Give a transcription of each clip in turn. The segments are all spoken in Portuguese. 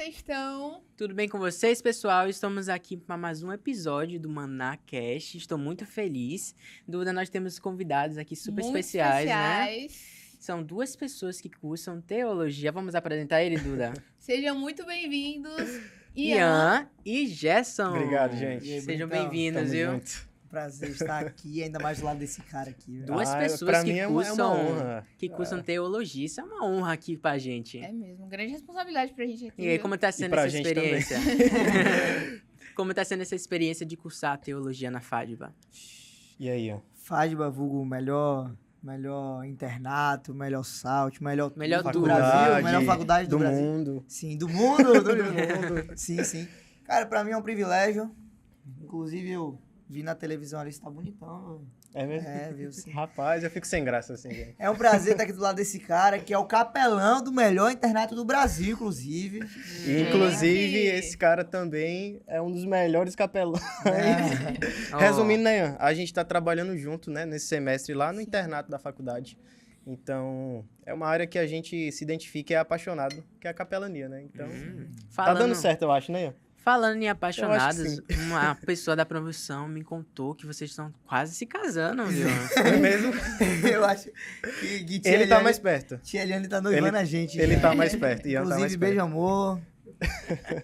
vocês estão? Tudo bem com vocês, pessoal? Estamos aqui para mais um episódio do ManaCast. Estou muito feliz. Duda, nós temos convidados aqui super Muito especiais, né? especiais. São duas pessoas que cursam teologia. Vamos apresentar ele, Duda? Sejam muito bem-vindos. Ian e Gerson. Obrigado, gente. Sejam Então, bem-vindos, Tamo viu? junto. Prazer estar aqui, ainda mais do lado desse cara aqui. Velho. Duas pra pessoas mim que é uma cursam, honra. teologia. Isso é uma honra aqui pra gente. É mesmo, grande responsabilidade pra gente aqui. E aí, viu? como tá sendo pra essa gente experiência? Como tá sendo essa experiência de cursar teologia na FADBA? E aí, ó? FADBA, vulgo melhor internato, melhor SALT, melhor Melhor do tudo. Brasil, melhor faculdade do Brasil. mundo. Sim, do mundo. do mundo. Sim, sim. Cara, pra mim é um privilégio. Inclusive, eu vi na televisão ali, você tá bonitão. É mesmo? É, viu? Sim. Rapaz, eu fico sem graça assim, gente. É um prazer estar aqui do lado desse cara, que é o capelão do melhor internato do Brasil, inclusive. E, inclusive, Gente. esse cara também é um dos melhores capelães. É. Resumindo, né, Ian? A gente tá trabalhando junto, né, nesse semestre lá no internato da faculdade. Então, é uma área que a gente se identifica e é apaixonado, que é a capelania, né? Então, tá dando certo, eu acho, né, Ian? Falando em Eu apaixonados, acho uma pessoa da profissão me contou que vocês estão quase se casando, viu? É mesmo? Eu acho que Tia Ele tá Eliane- mais perto. Tia Eliane tá noivando a gente. Ele já. tá mais perto. Ian tá mais Inclusive, perto. beijo, amor.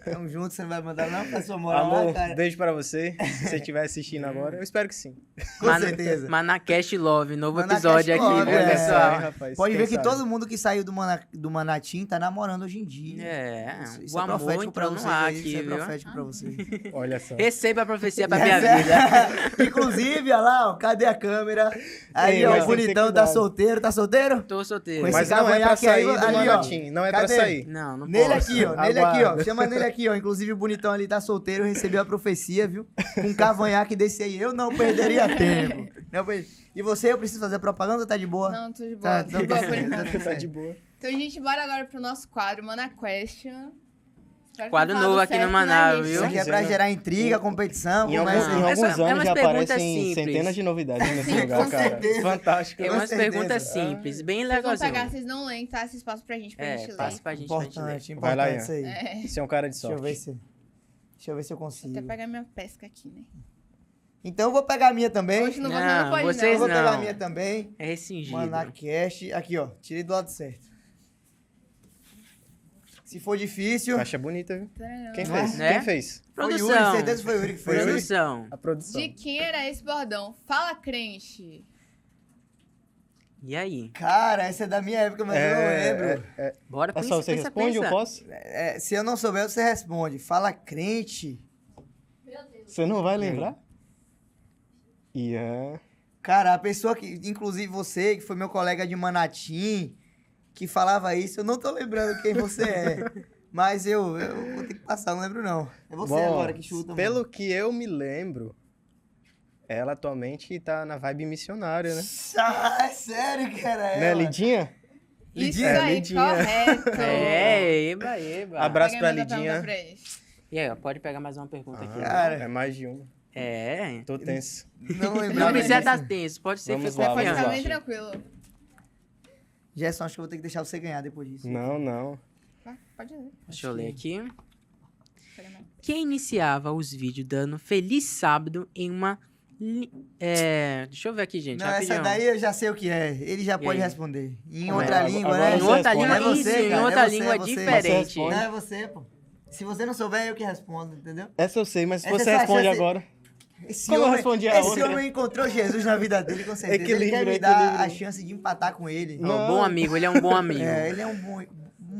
Tamo junto, você não vai mandar não pra sua moral lá, Amor, cara? beijo pra você. Se você estiver assistindo agora, eu espero que sim. Com certeza. Manacast Love, novo Manacast episódio aqui, Love, viu, é. pessoal? rapaz. Pode quem ver que sabe? todo mundo que saiu do Manatim tá namorando hoje em dia. É, Isso o é amor profético pra entrou no vocês ar aí, aqui, isso é viu? profético pra vocês. Olha só. Receba a profecia pra minha É, vida. Inclusive, olha lá, ó, cadê a câmera? Aí, Ei, ó, mas o tem que ter bonitão tá cuidado. solteiro, tá solteiro? Tô solteiro. Com esse Mas não é pra cavanhaque aí, sair do ali, ó. Manatim. Não é pra Cadê? sair. Não, não Nele posso. aqui, ó, nele aqui, ó. Aguarda. Chama nele aqui, ó. Inclusive o bonitão ali tá solteiro, recebeu a profecia, viu? Com um cavanhaque desse aí, eu não perderia tempo. Não perdi. E você, eu preciso fazer propaganda ou tá de boa? Não, tô de boa. Tá, Tô de boa por tá enquanto. Tá de boa. Então, gente, bora agora pro nosso quadro, Mana Question. Espero que Quadro eu falo novo aqui no certo, Manaus, né, viu? Isso aqui é pra gerar intriga, competição, Em conversa. alguns É umas anos já perguntas aparecem simples. centenas de novidades nesse Sim, lugar, com cara. certeza. Fantástico. É Com umas certeza. perguntas simples, bem Vocês vão legalzinho. pegar, vocês não leem, tá? Esse espaço pra gente É, passa ler. pra gente, pra gente ler. Importante, Vai lá, importante Ian. isso aí. Você é um cara de Deixa sorte. eu ver se eu consigo. Até pegar minha pesca aqui, né? Então eu vou pegar a minha também. Hoje não, você Não, não pode, vocês Eu não. vou pegar a não. minha também. É rescingido. Manacast. Aqui, ó. Tirei do lado certo. Se for difícil. Caixa bonita, viu? Quem Né? fez? Né? Quem fez? Foi Yuri, Produção. certeza que foi Yuri que fez. Produção. A produção. De quem era esse bordão? Fala, crente. E aí? Cara, essa é da minha época, mas eu não lembro. Bora É só você pensa, responde, eu pensa. posso? É, se eu não souber, você responde. Fala crente. Você não vai lembrar? Ian. Cara, a pessoa que, inclusive você, que foi meu colega de Manatim, que falava isso, eu não tô lembrando quem você é. Mas eu vou ter que passar, não lembro não. É você Bom, agora que chuta. pelo mano. que eu me lembro, ela atualmente tá na vibe missionária, né? Ah, é sério, cara. Né, ela. Lidinha? Isso É, aí, Lidinha. correto. É, eba. Abraço Pega a pra minha pergunta Lidinha. pra eles. E aí, ó, pode pegar mais uma pergunta aqui. Cara. É mais de uma. É. Tô tenso. Não lembrava. Não precisa disso. estar tenso, pode ser Vamos lá, Pode vamos ficar lá. bem tranquilo. Gerson, acho que eu vou ter que deixar você ganhar depois disso. Não. Vai, pode ler. Deixa eu ler aqui. Pega a minha- Quem iniciava os vídeos dando Feliz Sábado em uma... deixa eu ver aqui, gente, Não, rapidinho. essa daí eu já sei o que é. Ele já E pode aí? responder. Em Como é? outra língua, Agora né? Em você outra responde. língua, É você, isso, em cara, é outra você, língua é você. diferente. Não é você, pô. Se você não souber, é eu que respondo, entendeu? Essa eu sei, mas se Essa você é a responde chance- agora. Esse Como eu respondi a esse outra? homem encontrou Jesus na vida dele, com certeza. Ele Equilíbrio, quer me dar equilíbrio. a chance de empatar com ele. É um bom amigo, ele é um bom amigo. É, ele é um bom...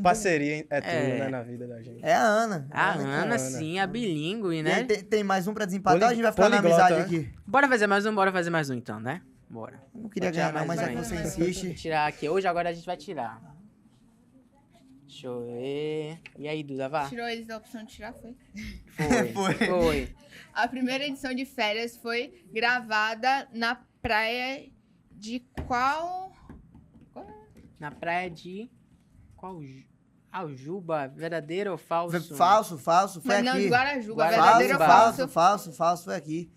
Parceria é tudo, É. né, na vida da gente. É a Ana. A que- Ana, sim, a bilíngue, E né? aí, tem mais um pra desempatar ou a gente vai ficar na Poliglota, amizade né? aqui? Bora fazer mais um então, né? Bora. Eu não queria Pode tirar ganhar não, mais mas um já que aí. você insiste. Tirar aqui. Hoje, agora a gente vai tirar. Deixa eu ver. E aí, Duda, vá? Tirou eles da opção de tirar, foi? Foi. A primeira edição de férias foi gravada na praia de qual... Na praia de... Qual? Aljuba, verdadeiro ou falso? Falso, foi Não, aqui. de Guarajuba, Guarajuba. verdadeiro ou falso? Falso, foi aqui.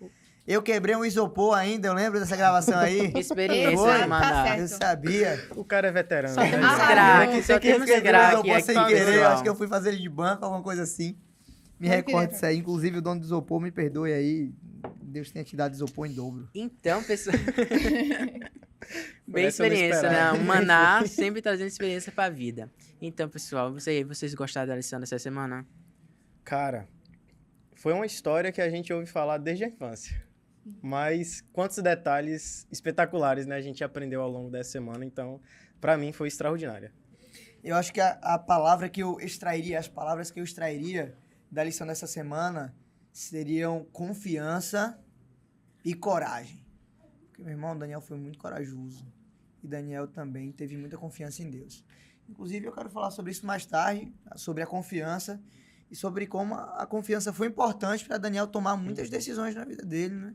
Eu quebrei um isopor ainda, eu lembro dessa gravação aí. Que experiência, Foi, né, Maná? tá certo. Eu sabia. O cara é veterano. Só né? temos Ah, craque, só Eu temos quebrei um craque isopor aqui, sem querer, eu pessoal. acho que eu fui fazer ele de banco, alguma coisa assim. Me Não recordo queria. disso aí. Inclusive, o dono do isopor, me perdoe aí. Deus tenha te dado isopor em dobro. Então, pessoal... Bem essa eu não experiência, né? esperava. O Maná sempre trazendo experiência pra vida. Então, pessoal, vocês gostaram da lição dessa semana? Cara, foi uma história que a gente ouve falar desde a infância. Mas quantos detalhes espetaculares, né, a gente aprendeu ao longo dessa semana. Então, pra mim, foi extraordinária. Eu acho que a palavra que eu extrairia, as palavras que eu extrairia da lição dessa semana seriam confiança e coragem. Porque meu irmão Daniel foi muito corajoso. E Daniel também teve muita confiança em Deus. Inclusive, eu quero falar sobre isso mais tarde, sobre a confiança e sobre como a confiança foi importante para Daniel tomar muitas decisões na vida dele, né?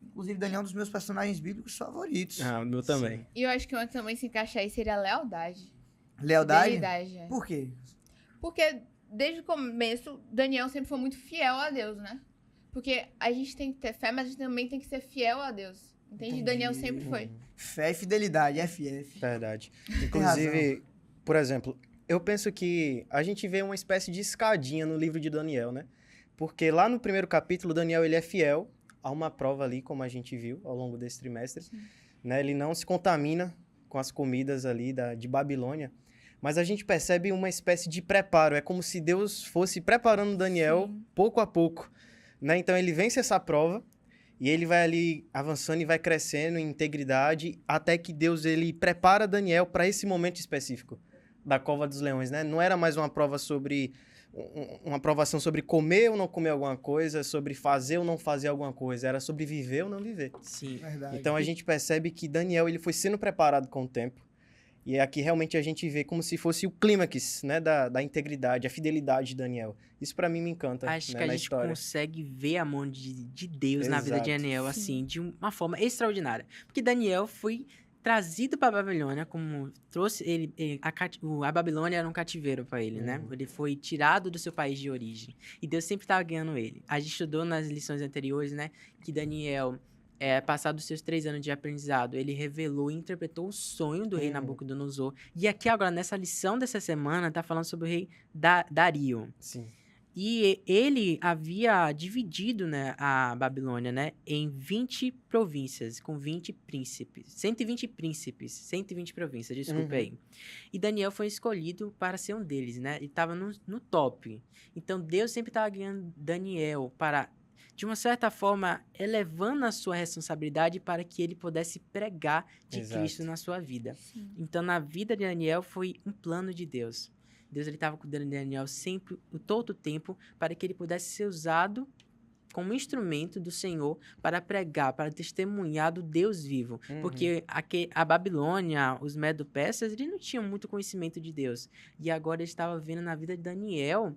Inclusive, Daniel é um dos meus personagens bíblicos favoritos. Ah, o meu também. E eu acho que uma também se encaixa aí seria a lealdade. Lealdade? Fidelidade, é. Por quê? Porque desde o começo, Daniel sempre foi muito fiel a Deus, né? Porque a gente tem que ter fé, mas a gente também tem que ser fiel a Deus. Entende? Entendi. Daniel sempre foi. Fé e fidelidade, FF. Verdade. razão. Inclusive, por exemplo, eu penso que a gente vê uma espécie de escadinha no livro de Daniel, né? Porque lá no primeiro capítulo, Daniel ele é fiel a uma prova ali, como a gente viu ao longo desse trimestre. Né? Ele não se contamina com as comidas ali de Babilônia. Mas a gente percebe uma espécie de preparo. É como se Deus fosse preparando Daniel pouco a pouco. Né? Então ele vence essa prova e ele vai ali avançando e vai crescendo em integridade até que Deus ele prepara Daniel para esse momento específico da cova dos leões. Né? Não era mais uma prova sobre... uma aprovação sobre comer ou não comer alguma coisa, sobre fazer ou não fazer alguma coisa. Era sobre viver ou não viver. Sim. Verdade. Então a gente percebe que Daniel ele foi sendo preparado com o tempo. E aqui realmente a gente vê como se fosse o clímax, né, da integridade, a fidelidade de Daniel. Isso pra mim me encanta, Acho né, que a na gente história. consegue ver a mão de Deus na vida de Exato. Daniel, assim, de uma forma extraordinária. Porque Daniel foi trazido para a Babilônia, como trouxe ele a Babilônia era um cativeiro para ele, né? Ele foi tirado do seu país de origem. E Deus sempre estava guiando ele. A gente estudou nas lições anteriores, né, que Daniel, passados os seus 3 anos de aprendizado, ele revelou e interpretou o sonho do rei Nabucodonosor. E aqui agora, nessa lição dessa semana, tá falando sobre o rei Dario. Sim. E ele havia dividido, né, a Babilônia, né, em 20 províncias, com 20 príncipes. 120 príncipes, 120 províncias, desculpa aí. E Daniel foi escolhido para ser um deles, né? Ele estava no top. Então, Deus sempre estava guiando Daniel para, de uma certa forma, elevando a sua responsabilidade para que ele pudesse pregar de Exato. Cristo na sua vida. Então, na vida de Daniel, foi um plano de Deus. Deus estava cuidando de Daniel sempre, todo o tempo, para que ele pudesse ser usado como instrumento do Senhor para pregar, para testemunhar do Deus vivo. Porque a Babilônia, os Medo-Persas, eles não tinham muito conhecimento de Deus. E agora ele estava vendo na vida de Daniel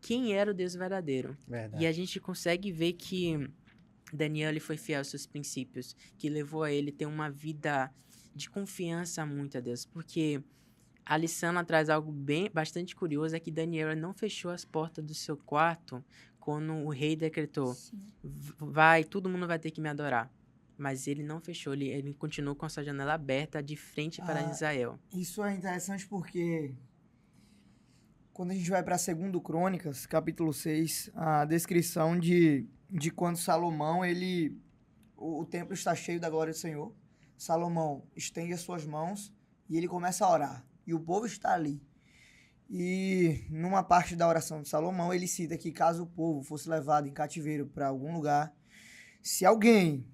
quem era o Deus verdadeiro. Verdade. E a gente consegue ver que Daniel ele foi fiel aos seus princípios, que levou a ele ter uma vida de confiança muito a Deus. Porque a lição traz algo bastante curioso, é que Daniel não fechou as portas do seu quarto quando o rei decretou, todo mundo vai ter que me adorar. Mas ele não fechou, ele continuou com a sua janela aberta de frente para Israel. Isso é interessante porque quando a gente vai para 2 Crônicas, capítulo 6, a descrição de quando Salomão, o templo está cheio da glória do Senhor, Salomão estende as suas mãos e ele começa a orar. E o povo está ali. E numa parte da oração de Salomão, ele cita que caso o povo fosse levado em cativeiro para algum lugar, se alguém,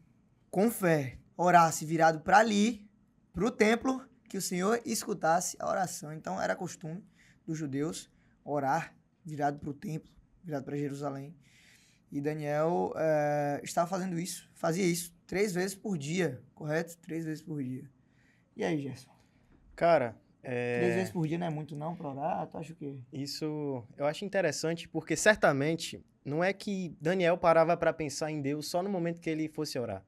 com fé, orasse virado para ali, para o templo, que o Senhor escutasse a oração. Então, era costume dos judeus orar virado para o templo, virado para Jerusalém. E Daniel estava fazendo isso, fazia isso 3 vezes por dia, correto? 3 vezes por dia. E aí, Gerson? Cara, 3 vezes por dia não é muito não pra orar? Tu acha o quê? isso eu acho interessante porque certamente não é que Daniel parava para pensar em Deus só no momento que ele fosse orar.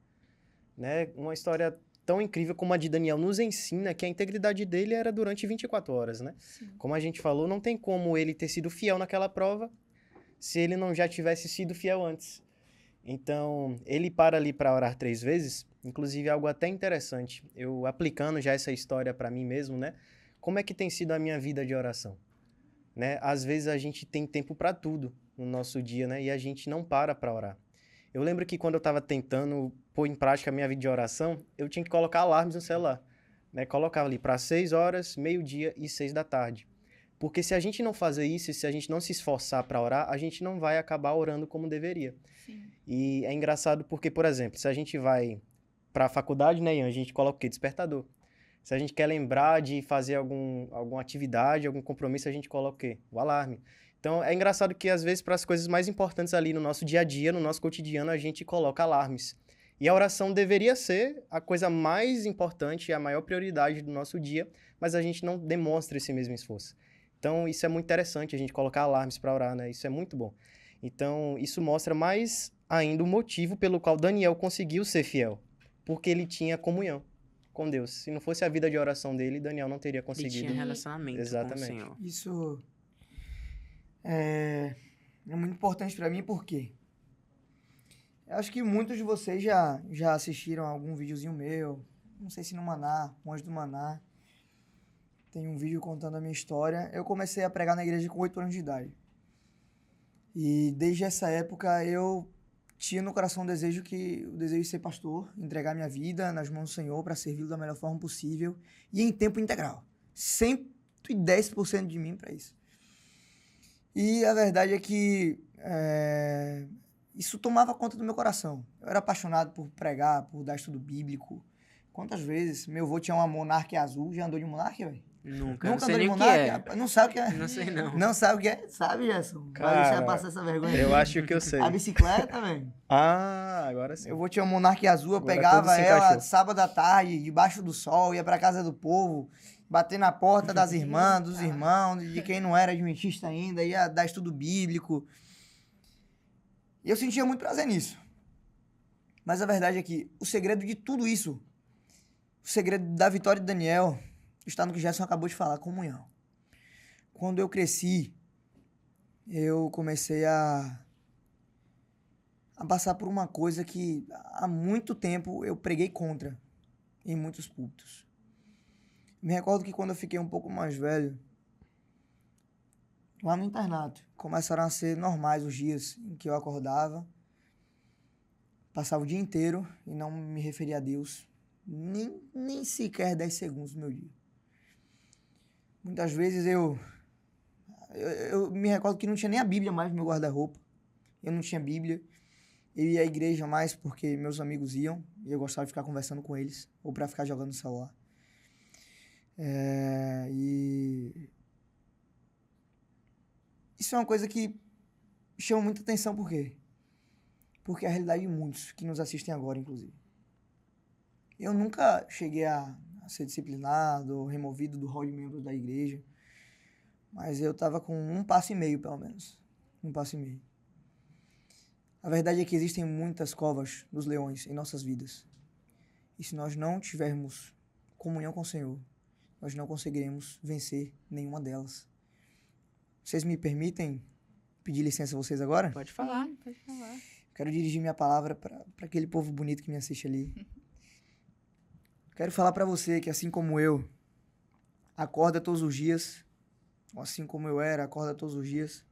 Né? Uma história tão incrível como a de Daniel nos ensina que a integridade dele era durante 24 horas, né? Como a gente falou, não tem como ele ter sido fiel naquela prova se ele não já tivesse sido fiel antes. Então, ele para ali para orar 3 vezes, inclusive algo até interessante. Eu aplicando já essa história para mim mesmo, né? Como é que tem sido a minha vida de oração? Né? Às vezes a gente tem tempo para tudo no nosso dia, né? E a gente não para orar. Eu lembro que quando eu estava tentando pôr em prática a minha vida de oração, eu tinha que colocar alarmes no celular, né? Colocava ali para 6 horas, meio-dia e 6 da tarde. Porque se a gente não fazer isso, se a gente não se esforçar para orar, a gente não vai acabar orando como deveria. Sim. E é engraçado porque, por exemplo, se a gente vai para a faculdade, né, Ian, a gente coloca o quê? Despertador. Se a gente quer lembrar de fazer alguma atividade, algum compromisso, a gente coloca o quê? O alarme. Então, é engraçado que, às vezes, para as coisas mais importantes ali no nosso dia a dia, no nosso cotidiano, a gente coloca alarmes. E a oração deveria ser a coisa mais importante, a maior prioridade do nosso dia, mas a gente não demonstra esse mesmo esforço. Então, isso é muito interessante, a gente colocar alarmes para orar, né? Isso é muito bom. Então, isso mostra mais ainda o motivo pelo qual Daniel conseguiu ser fiel. Porque ele tinha comunhão com Deus. Se não fosse a vida de oração dele, Daniel não teria conseguido. Ele tinha relacionamento Exatamente. com o Senhor. Isso é muito importante para mim, porque eu acho que muitos de vocês já assistiram algum videozinho meu, não sei se no Maná, no Anjo do Maná, tem um vídeo contando a minha história. Eu comecei a pregar na igreja com 8 anos de idade. E desde essa época eu tinha no coração o desejo de ser pastor, entregar minha vida nas mãos do Senhor para servi-lo da melhor forma possível e em tempo integral. 110% de mim para isso. E a verdade é que isso tomava conta do meu coração. Eu era apaixonado por pregar, por dar estudo bíblico. Quantas vezes meu avô tinha uma Monark azul, já andou de Monark, velho? Nunca Não sei nem o que Monark? é. Não sabe o que é? Não sei não. Não sabe o que é? Sabe, Gerson? Vai Cara, deixar passar essa vergonha. Eu acho que eu sei. A bicicleta, velho. Ah, agora sim. Eu vou tinha uma Monark azul, eu Agora pegava tudo se ela encaixou. sábado à tarde, debaixo do sol, ia pra casa do povo, bater na porta das irmãs, dos irmãos, de quem não era adventista ainda, ia dar estudo bíblico. E eu sentia muito prazer nisso. Mas a verdade é que o segredo de tudo isso, o segredo da vitória de Daniel, está no que Gerson acabou de falar, comunhão. Quando eu cresci, eu comecei a passar por uma coisa que há muito tempo eu preguei contra em muitos púlpitos. Me recordo que quando eu fiquei um pouco mais velho, lá no internato, começaram a ser normais os dias em que eu acordava, passava o dia inteiro e não me referia a Deus, nem sequer 10 segundos do meu dia. Muitas vezes eu me recordo que não tinha nem a Bíblia mais no meu guarda-roupa. Eu não tinha Bíblia. Eu ia à igreja mais porque meus amigos iam e eu gostava de ficar conversando com eles ou para ficar jogando no celular. E isso é uma coisa que chama muita atenção, por quê? Porque é a realidade de muitos que nos assistem agora, inclusive. Eu nunca cheguei a ser disciplinado ou removido do hall de membros da igreja, mas eu estava com 1,5 passo, pelo menos. 1,5 passo. A verdade é que existem muitas covas dos leões em nossas vidas. E se nós não tivermos comunhão com o Senhor, nós não conseguiremos vencer nenhuma delas. Vocês me permitem pedir licença a vocês agora? Pode falar. Pode falar. Quero dirigir minha palavra para aquele povo bonito que me assiste ali. Quero falar para você que, assim como eu, acorda todos os dias, assim como eu era, acorda todos os dias,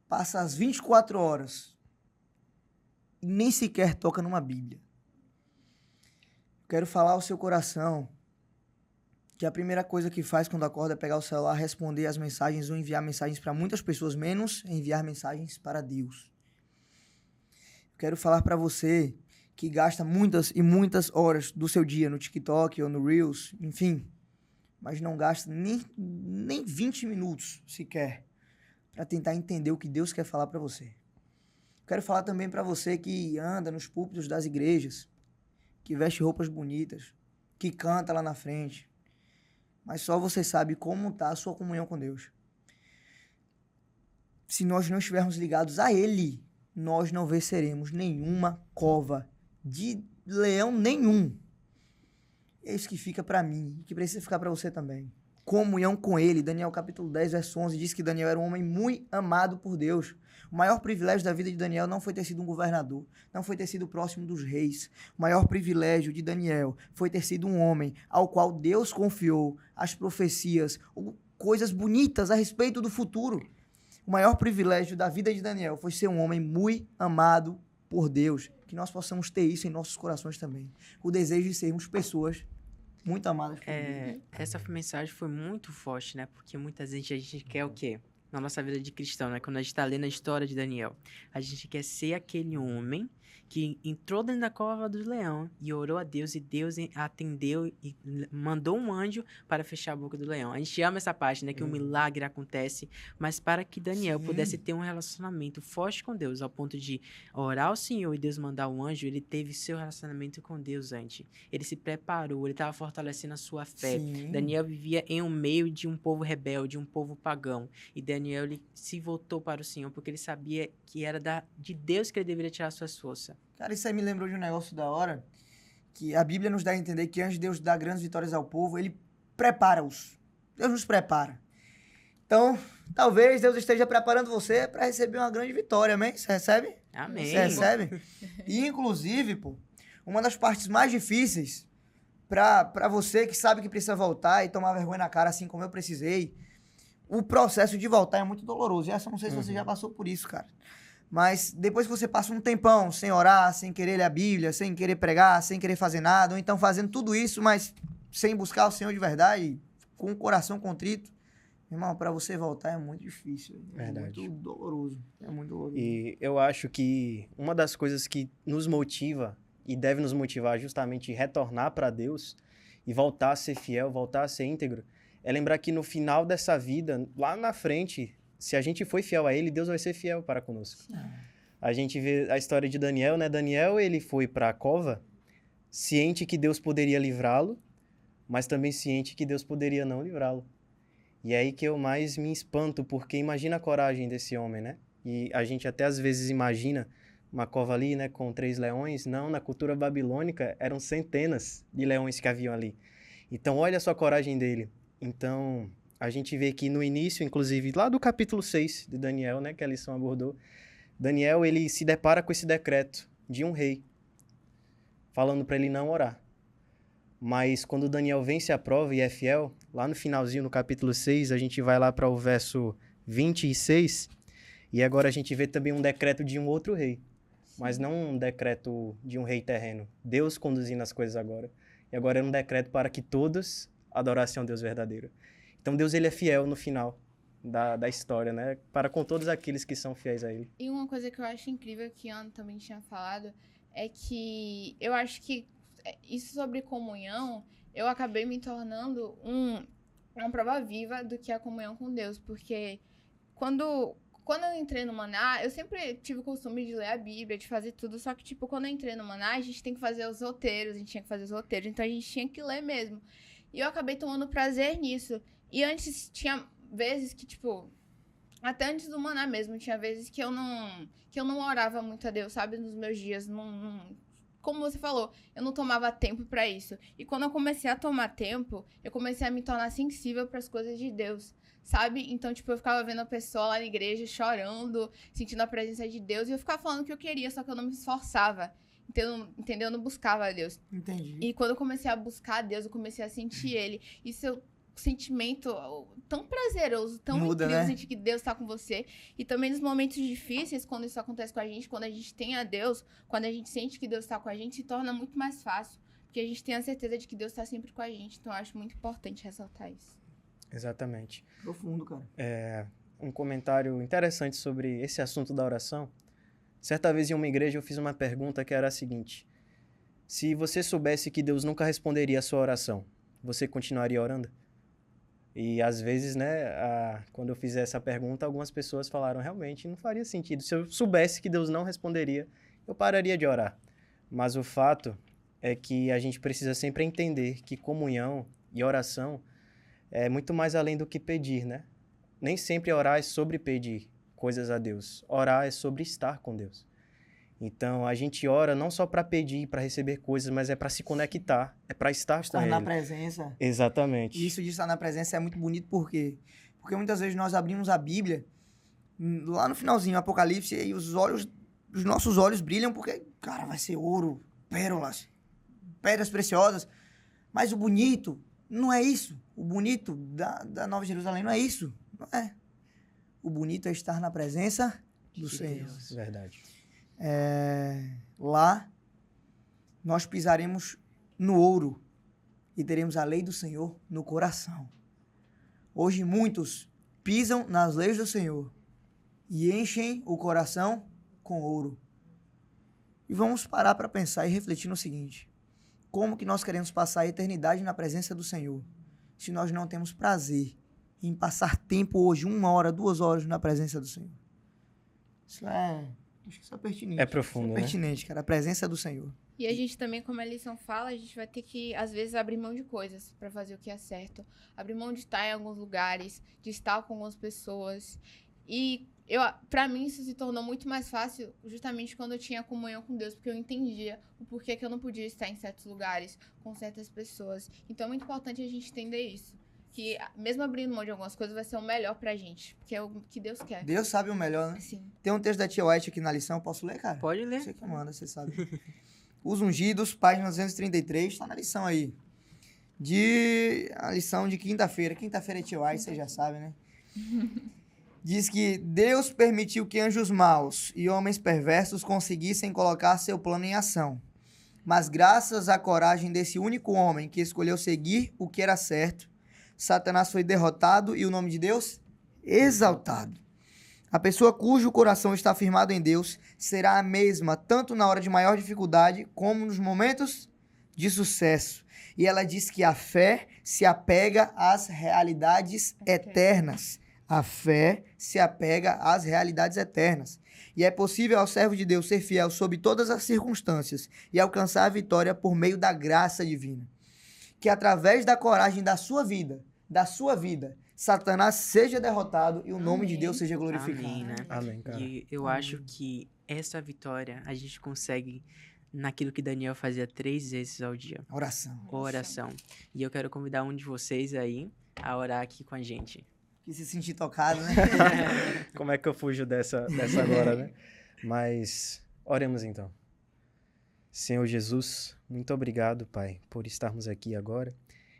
passa as 24 horas e nem sequer toca numa Bíblia. Quero falar ao seu coração que a primeira coisa que faz quando acorda é pegar o celular, responder as mensagens ou enviar mensagens para muitas pessoas, menos enviar mensagens para Deus. Quero falar para você que gasta muitas e muitas horas do seu dia no TikTok ou no Reels, enfim, mas não gasta nem 20 minutos sequer para tentar entender o que Deus quer falar para você. Quero falar também para você que anda nos púlpitos das igrejas, que veste roupas bonitas, que canta lá na frente, mas só você sabe como está a sua comunhão com Deus. Se nós não estivermos ligados a Ele, nós não venceremos nenhuma cova de leão nenhum. É isso que fica para mim, que precisa ficar para você também. comunhão com ele. Daniel capítulo 10, verso 11, diz que Daniel era um homem muito amado por Deus. O maior privilégio da vida de Daniel não foi ter sido um governador, não foi ter sido próximo dos reis. O maior privilégio de Daniel foi ter sido um homem ao qual Deus confiou as profecias, coisas bonitas a respeito do futuro. O maior privilégio da vida de Daniel foi ser um homem muito amado por Deus. Que nós possamos ter isso em nossos corações também. O desejo de sermos pessoas muito amadas por Deus. Essa mensagem foi muito forte, né? Porque muitas vezes a gente quer o quê? Na nossa vida de cristão, né? Quando a gente tá lendo a história de Daniel, a gente quer ser aquele homem que entrou dentro da cova do leão e orou a Deus, e Deus atendeu e mandou um anjo para fechar a boca do leão. A gente ama essa parte, né? Que um milagre acontece, mas para que Daniel pudesse ter um relacionamento forte com Deus, ao ponto de orar ao Senhor e Deus mandar um anjo, ele teve seu relacionamento com Deus antes. Ele se preparou, ele estava fortalecendo a sua fé. Sim. Daniel vivia em um meio de um povo rebelde, um povo pagão. E Daniel, ele se voltou para o Senhor, porque ele sabia que era de Deus que ele deveria tirar suas forças. Cara, isso aí me lembrou de um negócio da hora, que a Bíblia nos dá a entender que antes de Deus dar grandes vitórias ao povo, ele prepara-os. Deus nos prepara. Então, talvez Deus esteja preparando você para receber uma grande vitória, amém? Você recebe? Amém. Você recebe? E, inclusive, pô, uma das partes mais difíceis para você que sabe que precisa voltar e tomar vergonha na cara, assim como eu precisei, o processo de voltar é muito doloroso. E essa, não sei se você já passou por isso, cara. Mas depois que você passa um tempão sem orar, sem querer ler a Bíblia, sem querer pregar, sem querer fazer nada, ou então fazendo tudo isso, mas sem buscar o Senhor de verdade, com o coração contrito, irmão, para você voltar é muito difícil. É Verdade. muito doloroso. É muito doloroso. E eu acho que uma das coisas que nos motiva e deve nos motivar justamente retornar para Deus e voltar a ser fiel, voltar a ser íntegro, é lembrar que no final dessa vida, lá na frente, se a gente foi fiel a Ele, Deus vai ser fiel para conosco. A gente vê a história de Daniel, né? Daniel, ele foi para a cova ciente que Deus poderia livrá-lo, mas também ciente que Deus poderia não livrá-lo. E é aí que eu mais me espanto, porque imagina a coragem desse homem, né? E a gente até às vezes imagina uma cova ali, né, com 3 leões. Não, na cultura babilônica eram centenas de leões que haviam ali. Então, olha só a coragem dele. Então, a gente vê que no início, inclusive, lá do capítulo 6 de Daniel, né, que a lição abordou, Daniel, ele se depara com esse decreto de um rei, falando para ele não orar. Mas quando Daniel vence a prova e é fiel, lá no finalzinho, no capítulo 6, a gente vai lá para o verso 26, e agora a gente vê também um decreto de um outro rei, mas não um decreto de um rei terreno. Deus conduzindo as coisas agora. E agora é um decreto para que todos adorassem ao Deus verdadeiro. Então Deus, ele é fiel no final da história, né? Para com todos aqueles que são fiéis a ele. E uma coisa que eu acho incrível, que Ana também tinha falado, é que eu acho que isso sobre comunhão, eu acabei me tornando uma prova viva do que é a comunhão com Deus. Porque quando eu entrei no Maná, eu sempre tive o costume de ler a Bíblia, de fazer tudo. Só que, tipo, quando eu entrei no Maná, a gente tem que fazer os roteiros, então a gente tinha que ler mesmo. E eu acabei tomando prazer nisso. E antes tinha vezes que, tipo, até antes do Maná mesmo, tinha vezes que eu não orava muito a Deus, sabe? Nos meus dias, como você falou, eu não tomava tempo pra isso. E quando eu comecei a tomar tempo, eu comecei a me tornar sensível pras coisas de Deus, sabe? Então, tipo, eu ficava vendo a pessoa lá na igreja chorando, sentindo a presença de Deus, e eu ficava falando o que eu queria, só que eu não me esforçava. Entendeu? Eu não buscava a Deus. Entendi. E quando eu comecei a buscar a Deus, eu comecei a sentir Ele. Isso é um sentimento tão prazeroso, tão Muda, incrível, né? sentir que Deus tá com você. E também nos momentos difíceis, quando isso acontece com a gente, quando a gente tem a Deus, quando a gente sente que Deus tá com a gente, se torna muito mais fácil. Porque a gente tem a certeza de que Deus tá sempre com a gente. Então eu acho muito importante ressaltar isso. Exatamente. Profundo, cara. Um comentário interessante sobre esse assunto da oração. Certa vez em uma igreja eu fiz uma pergunta que era a seguinte: se você soubesse que Deus nunca responderia a sua oração, você continuaria orando? E às vezes, né, quando eu fiz essa pergunta, algumas pessoas falaram, realmente não faria sentido. Se eu soubesse que Deus não responderia, eu pararia de orar. Mas o fato é que a gente precisa sempre entender que comunhão e oração é muito mais além do que pedir, né? Nem sempre orar é sobre pedir coisas a Deus. Orar é sobre estar com Deus. Então, a gente ora não só para pedir, para receber coisas, mas é para se conectar, é para estar com Estar na Ele. presença. Exatamente. E isso de estar na presença é muito bonito, por quê? Porque muitas vezes nós abrimos a Bíblia, lá no finalzinho, Apocalipse, e os nossos olhos brilham porque, cara, vai ser ouro, pérolas, pedras preciosas. Mas o bonito não é isso. O bonito da Nova Jerusalém não é isso. Não é. O bonito é estar na presença do Senhor. Verdade. Lá, nós pisaremos no ouro e teremos a lei do Senhor no coração. Hoje, muitos pisam nas leis do Senhor e enchem o coração com ouro. E vamos parar para pensar e refletir no seguinte: como que nós queremos passar a eternidade na presença do Senhor se nós não temos prazer em passar tempo hoje, 1 hora, 2 horas na presença do Senhor? Acho que isso é pertinente. É profundo, isso é pertinente, cara, a presença do Senhor. E a gente também, como a lição fala, a gente vai ter que, às vezes, abrir mão de coisas pra fazer o que é certo. Abrir mão de estar em alguns lugares, de estar com algumas pessoas. E pra mim isso se tornou muito mais fácil justamente quando eu tinha comunhão com Deus, porque eu entendia o porquê que eu não podia estar em certos lugares, com certas pessoas. Então é muito importante a gente entender isso. Que mesmo abrindo mão de algumas coisas, vai ser o melhor pra gente. Porque é o que Deus quer. Deus sabe o melhor, né? Sim. Tem um texto da Tia White aqui na lição, posso ler, cara? Pode ler. Você que manda, você sabe. Os Ungidos, página 233, tá na lição aí. A lição de quinta-feira. Quinta-feira é Tia White, você já sabe, né? Diz que Deus permitiu que anjos maus e homens perversos conseguissem colocar seu plano em ação. Mas graças à coragem desse único homem que escolheu seguir o que era certo, Satanás foi derrotado e o nome de Deus exaltado. A pessoa cujo coração está firmado em Deus será a mesma tanto na hora de maior dificuldade como nos momentos de sucesso. E ela diz que a fé se apega às realidades eternas. A fé se apega às realidades eternas. E é possível ao servo de Deus ser fiel sob todas as circunstâncias e alcançar a vitória por meio da graça divina. Que através da coragem da sua vida, Satanás seja derrotado e o nome de Deus seja glorificado. Amém, né? Amém, cara. E eu acho que essa vitória a gente consegue naquilo que Daniel fazia 3 vezes ao dia. Oração. E eu quero convidar um de vocês aí a orar aqui com a gente. Que se sentir tocado, né? Como é que eu fujo dessa agora, né? Mas oremos então. Senhor Jesus, muito obrigado, Pai, por estarmos aqui agora.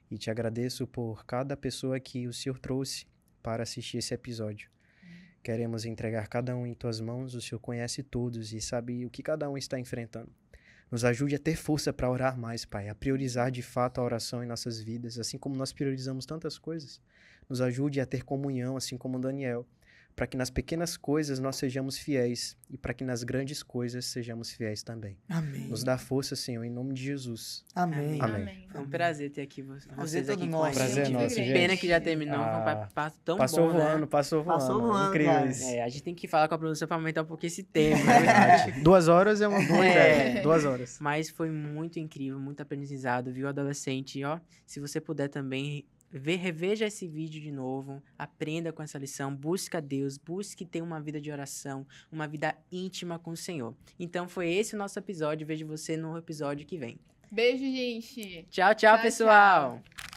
E te agradeço por cada pessoa que o Senhor trouxe para assistir esse episódio. Queremos entregar cada um em tuas mãos. O Senhor conhece todos e sabe o que cada um está enfrentando. Nos ajude a ter força para orar mais, Pai, a priorizar de fato a oração em nossas vidas, assim como nós priorizamos tantas coisas. Nos ajude a ter comunhão, assim como Daniel, para que nas pequenas coisas nós sejamos fiéis e para que nas grandes coisas sejamos fiéis também. Amém. Nos dá força, Senhor, em nome de Jesus. Amém. Amém. Foi um prazer ter aqui vocês todo aqui com nosso. a gente. Prazer é nosso, gente. Pena que já terminou, foi um papo tão Passou bom, voando, né? passou voando. Incrível cara. isso. A gente tem que falar com a produção para aumentar um pouquinho esse tempo, É né? verdade. 2 horas é uma boa ideia. 2 horas. Mas foi muito incrível, muito aprendizado, viu, adolescente? Ó, se você puder também reveja esse vídeo de novo, aprenda com essa lição, busca Deus, busque ter uma vida de oração, uma vida íntima com o Senhor. Então foi esse o nosso episódio, vejo você no episódio que vem. Beijo, gente! Tchau, tchau, pessoal! Tchau.